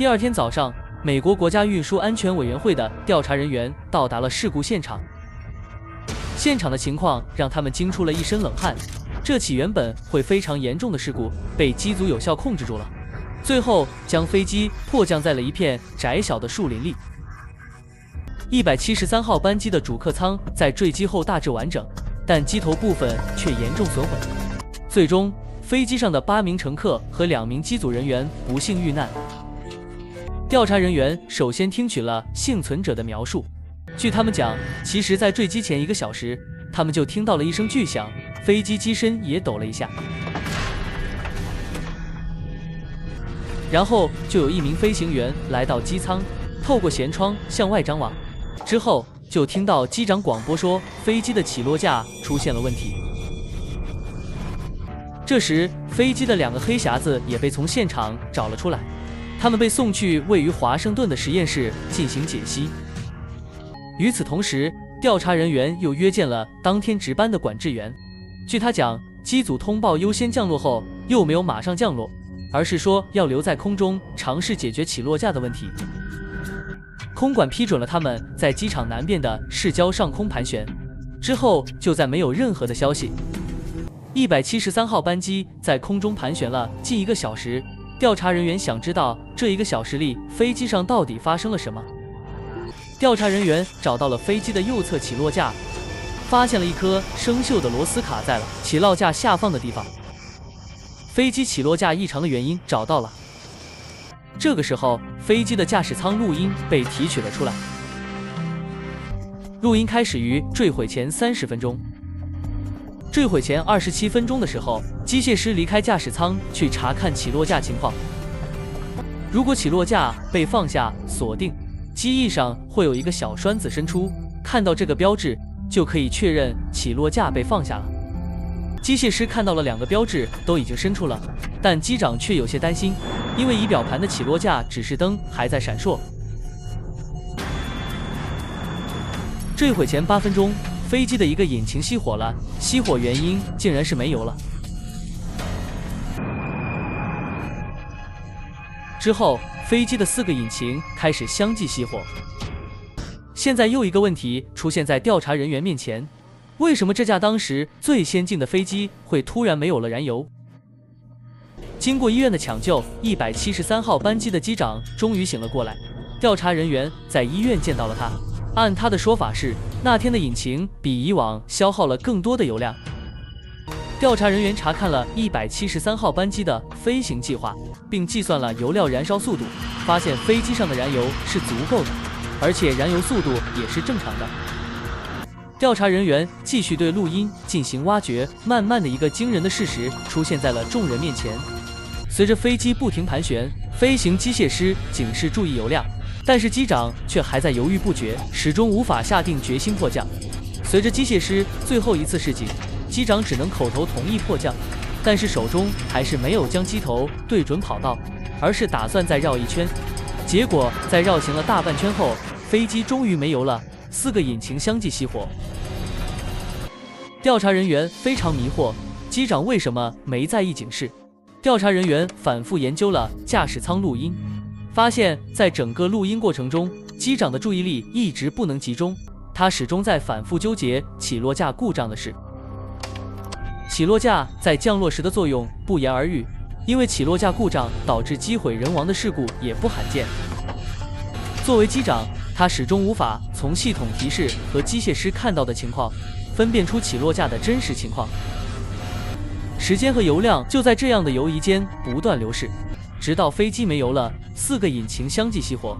第二天早上，美国国家运输安全委员会的调查人员到达了事故现场。现场的情况让他们惊出了一身冷汗，这起原本会非常严重的事故被机组有效控制住了，最后将飞机迫降在了一片窄小的树林里。173号班机的主客舱在坠机后大致完整，但机头部分却严重损毁。最终，飞机上的8名乘客和2名机组人员不幸遇难。调查人员首先听取了幸存者的描述，据他们讲，其实在坠机前1个小时，他们就听到了一声巨响，飞机机身也抖了一下。然后就有1名飞行员来到机舱，透过舷窗向外张望，之后就听到机长广播说飞机的起落架出现了问题。这时，飞机的2个黑匣子也被从现场找了出来，他们被送去位于华盛顿的实验室进行解析。与此同时，调查人员又约见了当天值班的管制员。据他讲，机组通报优先降落后，又没有马上降落，而是说要留在空中尝试解决起落架的问题。空管批准了他们在机场南边的市郊上空盘旋，之后就再没有任何的消息。173号班机在空中盘旋了近1个小时，调查人员想知道这1个小时里飞机上到底发生了什么。调查人员找到了飞机的右侧起落架，发现了一颗生锈的螺丝卡在了起落架下方的地方。飞机起落架异常的原因找到了。这个时候，飞机的驾驶舱录音被提取了出来。录音开始于坠毁前30分钟。坠毁前27分钟的时候，机械师离开驾驶舱去查看起落架情况。如果起落架被放下锁定，机翼上会有一个小栓子伸出，看到这个标志就可以确认起落架被放下了。机械师看到了2个标志都已经伸出了，但机长却有些担心，因为仪表盘的起落架指示灯还在闪烁。坠毁前8分钟，飞机的一个引擎熄火了，熄火原因竟然是没油了。之后，飞机的4个引擎开始相继熄火。现在又一个问题出现在调查人员面前，为什么这架当时最先进的飞机会突然没有了燃油？经过医院的抢救，173号班机的机长终于醒了过来。调查人员在医院见到了他，按他的说法是，那天的引擎比以往消耗了更多的油量。调查人员查看了173号班机的飞行计划，并计算了油料燃烧速度，发现飞机上的燃油是足够的，而且燃油速度也是正常的。调查人员继续对录音进行挖掘，慢慢的一个惊人的事实出现在了众人面前。随着飞机不停盘旋，飞行机械师警示注意油量，但是机长却还在犹豫不决，始终无法下定决心迫降。随着机械师最后一次示警，机长只能口头同意迫降，但是手中还是没有将机头对准跑道，而是打算再绕一圈。结果在绕行了大半圈后，飞机终于没油了，4个引擎相继熄火。调查人员非常迷惑，机长为什么没在意警示？调查人员反复研究了驾驶舱录音，发现在整个录音过程中，机长的注意力一直不能集中，他始终在反复纠结起落架故障的事。起落架在降落时的作用不言而喻，因为起落架故障导致机毁人亡的事故也不罕见。作为机长，他始终无法从系统提示和机械师看到的情况分辨出起落架的真实情况。时间和油量就在这样的游移间不断流逝，直到飞机没油了，4个引擎相继熄火。